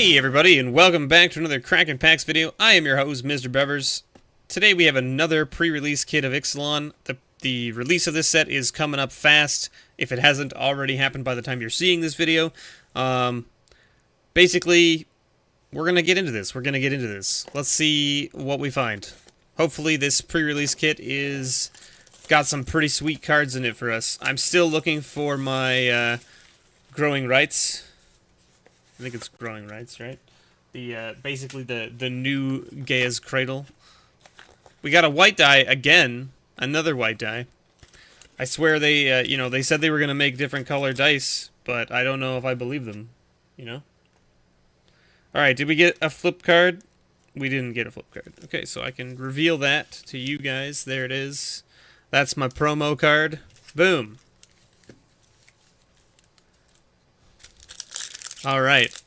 Hey everybody, and welcome back to another Kraken Packs video. I am your host, Mr. Bevers. Today we have another pre-release kit of Ixalan. The release of this set is coming up fast, if it hasn't already happened by the time you're seeing this video. Basically, we're going to get into this. Let's see what we find. Hopefully this pre-release kit is got some pretty sweet cards in it for us. I'm still looking for my Growing Rights. I think it's Growing Rights, right? The basically the new Gaia's Cradle. We got a white die again, another white die. I swear they they said they were gonna make different color dice, but I don't know if I believe them. All right, did we get a flip card? We didn't get a flip card. Okay, so I can reveal that to you guys. There it is. That's my promo card. Boom. Alright,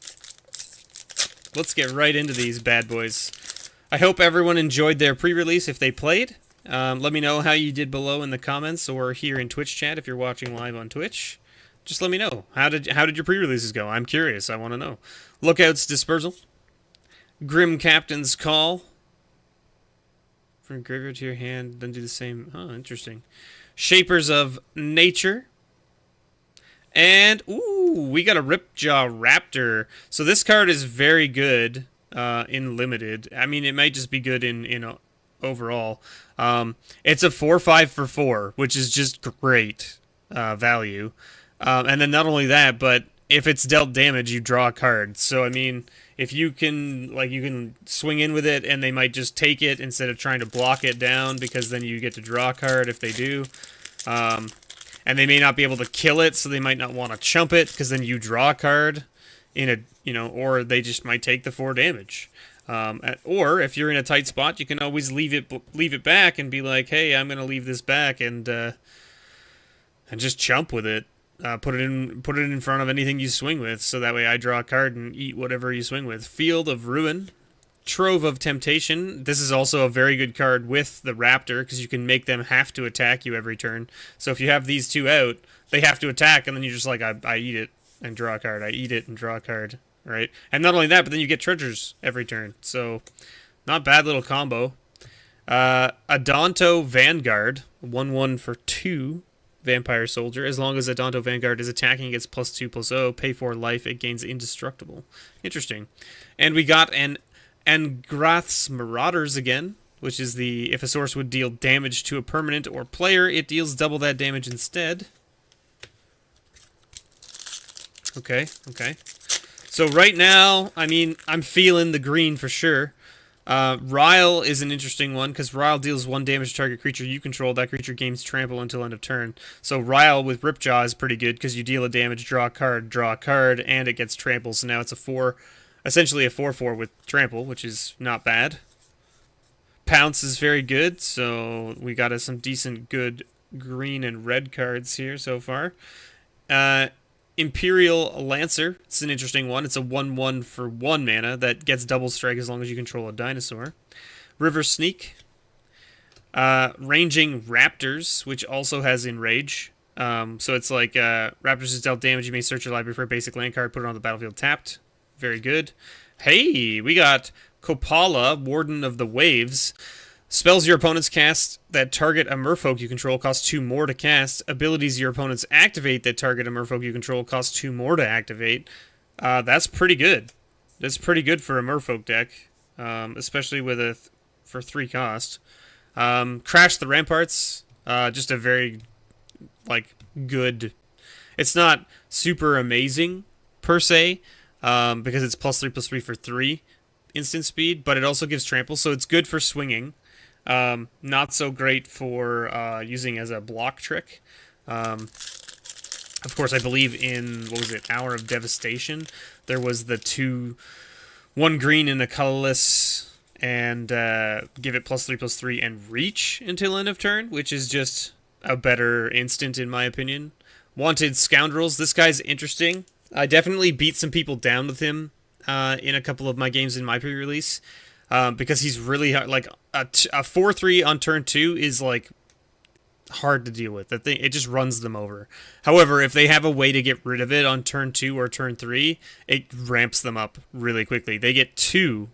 let's get right into these bad boys. I hope everyone enjoyed their pre-release if they played. Let me know how you did below in the comments or here in Twitch chat if you're watching live on Twitch. Just let me know. How did your pre-releases go? I'm curious. I want to know. Lookout's Dispersal. Grim Captain's Call. From graveyard to your hand, then do the same. Oh, interesting. Shapers of Nature. And, ooh, we got a Ripjaw Raptor. So this card is very good in Limited. I mean, it might just be good in overall. It's a 4/5 for 4, which is just great value. And then not only that, but if it's dealt damage, you draw a card. So, I mean, if you can, you can swing in with it, and they might just take it instead of trying to block it down, because then you get to draw a card if they do. And they may not be able to kill it, so they might not want to chump it, because then you draw a card in a, or they just might take the 4 damage. Or if you're in a tight spot, you can always leave it back and be like, hey, I'm gonna leave this back and just chump with it. Put it in front of anything you swing with, so that way I draw a card and eat whatever you swing with. Field of Ruin. Trove of Temptation. This is also a very good card with the Raptor, because you can make them have to attack you every turn. So if you have these two out, they have to attack, and then you're just like, I eat it and draw a card. I eat it and draw a card, right? And not only that, but then you get treasures every turn. So, not bad little combo. Adonto Vanguard. 1/1 for 2. Vampire Soldier. As long as Adonto Vanguard is attacking, it gets +2/+0. Pay 4 life, it gains Indestructible. Interesting. And we got an Angrath's Marauders again, which is the, if a source would deal damage to a permanent or player, it deals double that damage instead. Okay. So right now, I mean, I'm feeling the green for sure. Ryle is an interesting one, because Ryle deals 1 damage to target creature you control. That creature gains trample until end of turn. So Ryle with Ripjaw is pretty good, because you deal a damage, draw a card, and it gets trample. So now it's a 4... essentially a 4/4 with trample, which is not bad. Pounce is very good, so we got some decent good green and red cards here so far. Imperial Lancer, it's an interesting one. It's a 1/1 for 1 mana that gets double strike as long as you control a dinosaur. River Sneak. Ranging Raptors, which also has Enrage. So it's like Raptors is dealt damage, you may search your library for a basic land card, put it on the battlefield tapped. Very good. Hey, we got Kopala, Warden of the Waves. Spells your opponents cast that target a merfolk you control cost 2 more to cast. Abilities your opponents activate that target a merfolk you control cost 2 more to activate. That's pretty good. That's pretty good for a merfolk deck, especially with for 3 cost. Crash the Ramparts. Just a very good. It's not super amazing per se. Because it's +3/+3 for 3 instant speed, but it also gives trample, so it's good for swinging. Not so great for using as a block trick. Of course, I believe in, what was it, Hour of Devastation. There was the 1 green and a colorless, and give it +3/+3 and reach until end of turn, which is just a better instant in my opinion. Wanted Scoundrels. This guy's interesting. I definitely beat some people down with him in a couple of my games in my pre-release because he's really hard. Like a 4/3 on turn 2 is like hard to deal with. That thing, it just runs them over. However, if they have a way to get rid of it on turn 2 or turn 3, it ramps them up really quickly. They get 2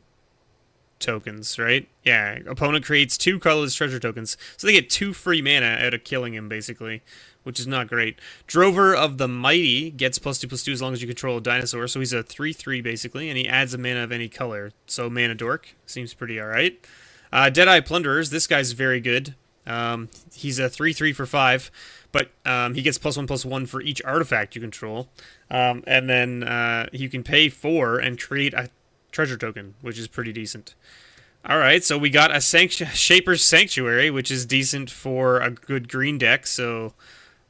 tokens, right? Yeah, opponent creates 2 colorless treasure tokens. So they get 2 free mana out of killing him, basically, which is not great. Drover of the Mighty gets +2/+2 as long as you control a dinosaur. So he's a 3/3, basically, and he adds a mana of any color. So Mana Dork seems pretty alright. Deadeye Plunderers, this guy's very good. He's a 3/3 for 5, but he gets +1/+1 for each artifact you control. And then you can pay 4 and create a treasure token, which is pretty decent. Alright, so we got a Shaper's Sanctuary, which is decent for a good green deck, so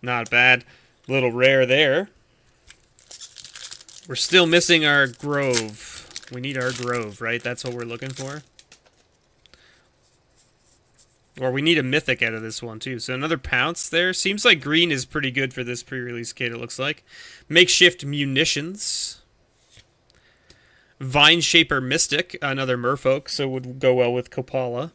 not bad. Little rare there. We're still missing our Grove. We need our Grove, right? That's what we're looking for. Or we need a Mythic out of this one, too. So another Pounce there. Seems like green is pretty good for this pre-release kit, it looks like. Makeshift Munitions. Vine Shaper Mystic, another Merfolk, so would go well with Kopala.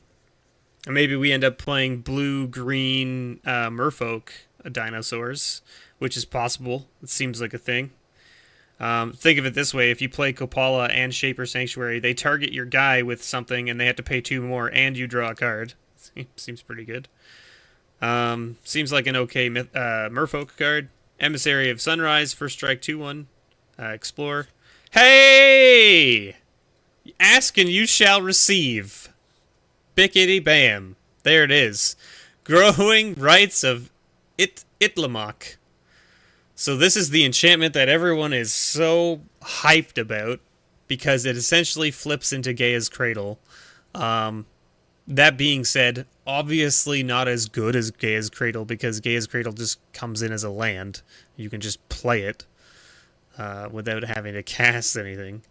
And maybe we end up playing blue-green Merfolk dinosaurs, which is possible. It seems like a thing. Think of it this way, if you play Kopala and Shaper Sanctuary, they target your guy with something and they have to pay 2 more and you draw a card. Seems pretty good. Seems like an okay Merfolk card. Emissary of Sunrise, first strike 2/1. Explore. Hey! Ask and you shall receive. Bickety bam. There it is. Growing Rites of Itlamok. So this is the enchantment that everyone is so hyped about because it essentially flips into Gaia's Cradle. That being said, obviously not as good as Gaia's Cradle because Gaia's Cradle just comes in as a land. You can just play it without having to cast anything.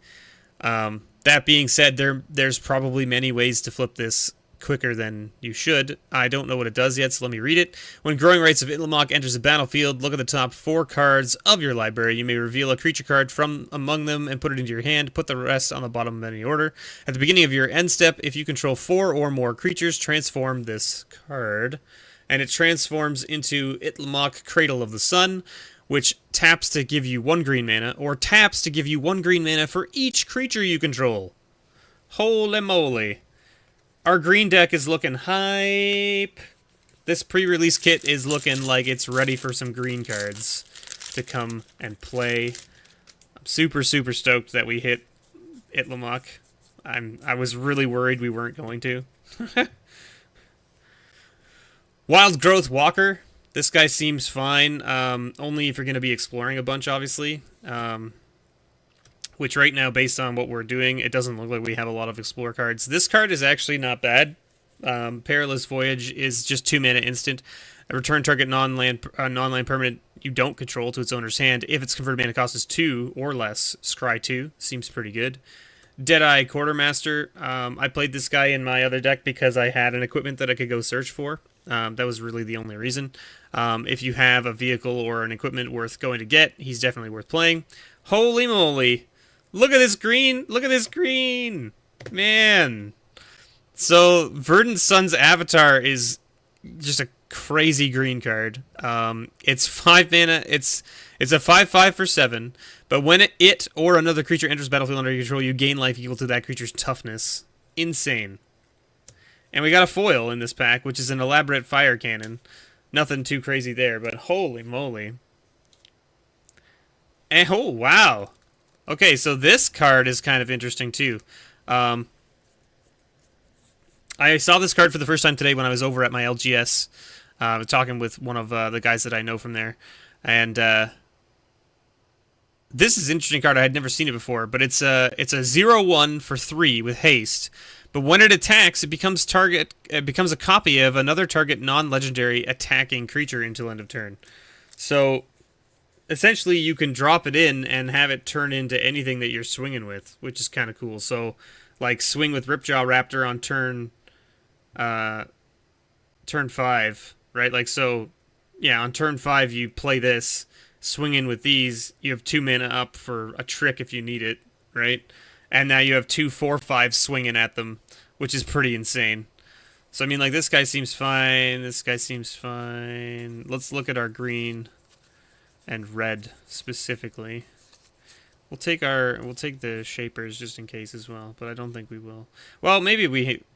That being said, there's probably many ways to flip this quicker than you should. I don't know what it does yet, so let me read it. When Growing Rites of Itlamok enters the battlefield, look at the top 4 cards of your library. You may reveal a creature card from among them and put it into your hand. Put the rest on the bottom of any order. At the beginning of your end step, if you control 4 or more creatures, transform this card. And it transforms into Itlamok, Cradle of the Sun, which taps to give you 1 green mana, or taps to give you 1 green mana for each creature you control. Holy moly. Our green deck is looking hype. This pre-release kit is looking like it's ready for some green cards to come and play. I'm super, super stoked that we hit Itlamok. I was really worried we weren't going to. Wild Growth Walker. This guy seems fine, only if you're going to be exploring a bunch, obviously. Which right now, based on what we're doing, it doesn't look like we have a lot of Explore cards. This card is actually not bad. Perilous Voyage is just 2 mana instant. Return target non-land permanent you don't control to its owner's hand. If its converted mana cost is 2 or less, scry 2. Seems pretty good. Deadeye Quartermaster. I played this guy in my other deck because I had an equipment that I could go search for. That was really the only reason. If you have a vehicle or an equipment worth going to get, he's definitely worth playing. Holy moly. Look at this green. Look at this green. Man. So, Verdant Sun's Avatar is just a crazy green card. It's 5 mana. It's a 5/5 for 7. But when it or another creature enters battlefield under your control, you gain life equal to that creature's toughness. Insane. And we got a foil in this pack, which is an elaborate fire cannon. Nothing too crazy there, but holy moly. And oh, wow. Okay, so this card is kind of interesting, too. I saw this card for the first time today when I was over at my LGS, talking with one of the guys that I know from there. And this is an interesting card. I had never seen it before, but it's a 0/1 for 3 with haste. But when it attacks, it becomes a copy of another target non-legendary attacking creature until end of turn. So essentially, you can drop it in and have it turn into anything that you're swinging with, which is kind of cool. So, like, swing with Ripjaw Raptor on turn 5, right? Like, so, yeah, on turn 5, you play this, swing in with these, you have 2 mana up for a trick if you need it, right? And now you have 2 4/5 swinging at them, which is pretty insane. So, I mean, like, this guy seems fine. This guy seems fine. Let's look at our green and red specifically. We'll take the shapers just in case as well, but I don't think we will. Well, maybe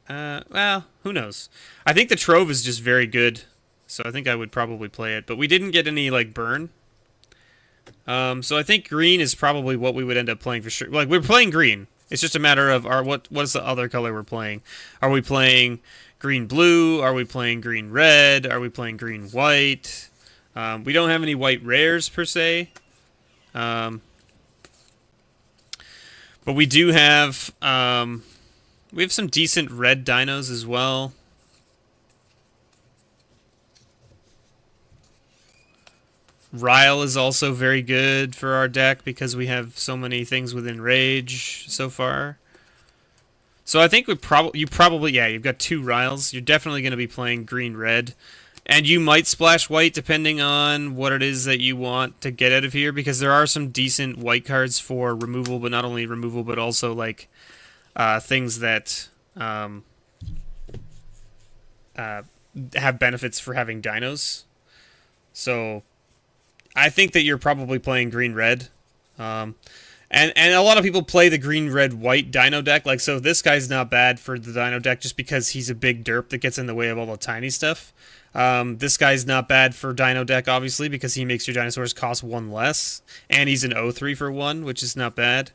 well, who knows? I think the Trove is just very good, so I think I would probably play it. But we didn't get any, like, burn. So I think green is probably what we would end up playing for sure. Like, we're playing green. It's just a matter of what is the other color we're playing? Are we playing green blue? Are we playing green red? Are we playing green white? We don't have any white rares per se. But we do have we have some decent red dinos as well. Ryle is also very good for our deck because we have so many things within Rage so far. So I think you've got 2 Ryles. You're definitely going to be playing green-red. And you might splash white depending on what it is that you want to get out of here, because there are some decent white cards for removal, but not only removal, but also like things that have benefits for having dinos. So I think that you're probably playing green-red. And a lot of people play the green-red-white dino deck. Like, so this guy's not bad for the dino deck just because he's a big derp that gets in the way of all the tiny stuff. This guy's not bad for dino deck, obviously, because he makes your dinosaurs cost 1 less. And he's an 0-3 for 1, which is not bad.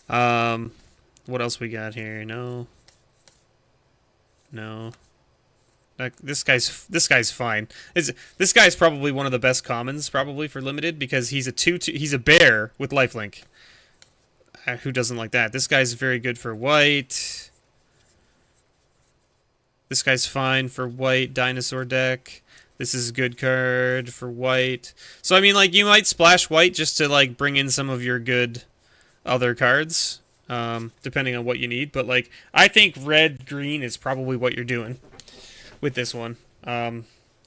What else we got here? No. Like, this guy's fine. This guy's probably one of the best commons, probably, for limited, because he's a 2/2. He's a bear with lifelink. Who doesn't like that? This guy's very good for white. This guy's fine for white dinosaur deck. This is a good card for white. So, I mean, like, you might splash white just to, like, bring in some of your good other cards, depending on what you need. But, like, I think red-green is probably what you're doing with this one.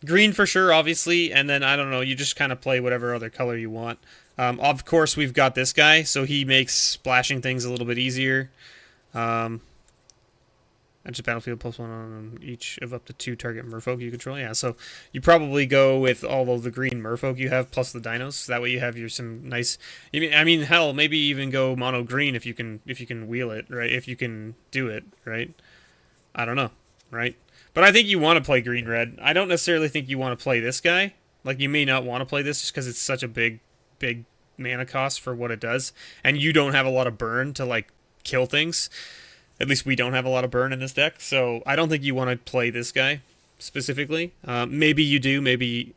Green for sure, obviously, and then, I don't know, you just kind of play whatever other color you want. Of course, we've got this guy, so he makes splashing things a little bit easier. Enter battlefield +1 on each of up to 2 target merfolk you control. Yeah, so you probably go with all of the green merfolk you have plus the dinos. So that way you have some nice. I mean, hell, maybe even go mono green if you can wheel it, right? If you can do it, right? I don't know, right? But I think you want to play green red. I don't necessarily think you want to play this guy. Like, you may not want to play this just because it's such a big mana cost for what it does, and you don't have a lot of burn to, like, kill things. At least we don't have a lot of burn in this deck, so I don't think you want to play this guy specifically. Maybe you do, maybe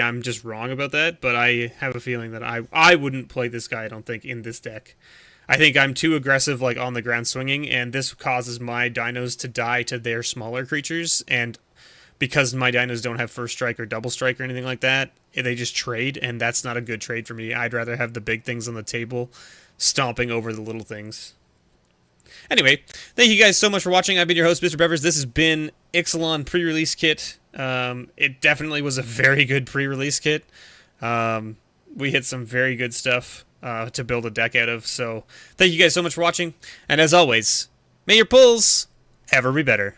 I'm just wrong about that, but I have a feeling that I wouldn't play this guy, I don't think, in this deck. I think I'm too aggressive, like, on the ground swinging, and this causes my dinos to die to their smaller creatures, and because my dinos don't have first strike or double strike or anything like that, they just trade, and that's not a good trade for me. I'd rather have the big things on the table stomping over the little things. Anyway, thank you guys so much for watching. I've been your host, Mr. Bevers. This has been Ixalan Prerelease Kit. It definitely was a very good pre-release kit. We hit some very good stuff to build a deck out of. So thank you guys so much for watching. And as always, may your pulls ever be better.